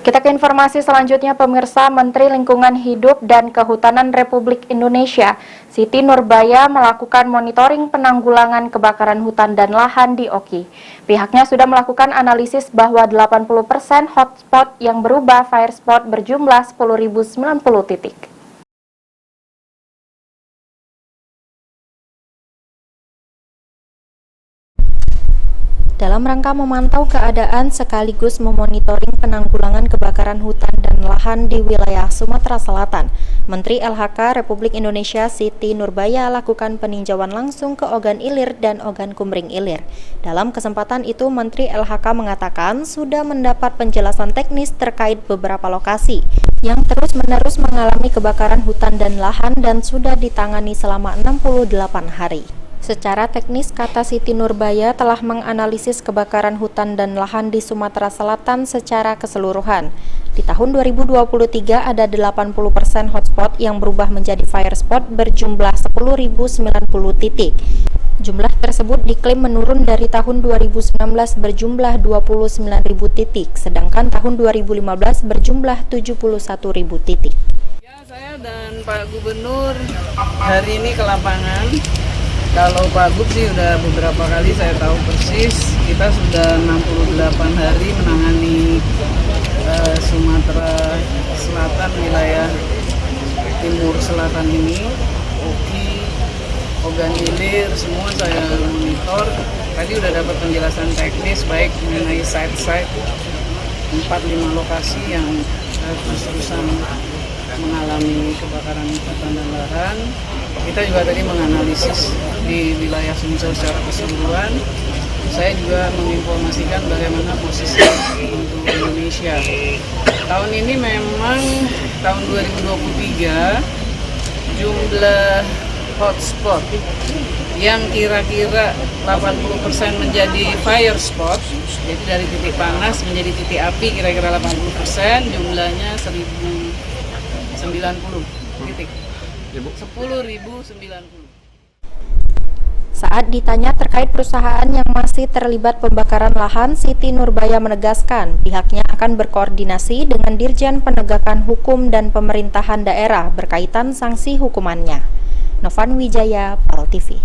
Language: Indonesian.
Kita ke informasi selanjutnya, pemirsa. Menteri Lingkungan Hidup dan Kehutanan Republik Indonesia, Siti Nurbaya, melakukan monitoring penanggulangan kebakaran hutan dan lahan di Oki. Pihaknya sudah melakukan analisis bahwa 80% hotspot yang berubah fire spot berjumlah 10.090 titik. Dalam rangka memantau keadaan sekaligus memonitoring penanggulangan kebakaran hutan dan lahan di wilayah Sumatera Selatan, Menteri LHK Republik Indonesia Siti Nurbaya lakukan peninjauan langsung ke Ogan Ilir dan Ogan Kumring Ilir. Dalam kesempatan itu, Menteri LHK mengatakan sudah mendapat penjelasan teknis terkait beberapa lokasi yang terus-menerus mengalami kebakaran hutan dan lahan dan sudah ditangani selama 68 hari. Secara teknis, kata Siti Nurbaya, telah menganalisis kebakaran hutan dan lahan di Sumatera Selatan secara keseluruhan. Di tahun 2023 ada 80% hotspot yang berubah menjadi fire spot berjumlah 10.090 titik. Jumlah tersebut diklaim menurun dari tahun 2019 berjumlah 29.000 titik, sedangkan tahun 2015 berjumlah 71.000 titik. Ya, saya dan Pak Gubernur hari ini ke lapangan. Kalau Pak Gub sih udah beberapa kali, saya tahu persis. Kita sudah 68 hari menangani Sumatera Selatan, wilayah timur selatan ini. Oki, Ogan Ilir, semua saya monitor. Tadi udah dapat penjelasan teknis baik mengenai site-site 4-5 lokasi yang terus-terusan mengalami kebakaran hutan dan lahan. Kita juga tadi menganalisis di wilayah Sumsel secara keseluruhan. Saya juga menginformasikan bagaimana posisi untuk Indonesia. Tahun ini memang tahun 2023 jumlah hotspot yang kira-kira 80% menjadi fire spot, jadi dari titik panas menjadi titik api kira-kira 80%, jumlahnya 1.090 titik. 10.090. Saat ditanya terkait perusahaan yang masih terlibat pembakaran lahan, Siti Nurbaya menegaskan pihaknya akan berkoordinasi dengan Dirjen Penegakan Hukum dan Pemerintahan Daerah berkaitan sanksi hukumannya. Novan Wijaya, PAL TV.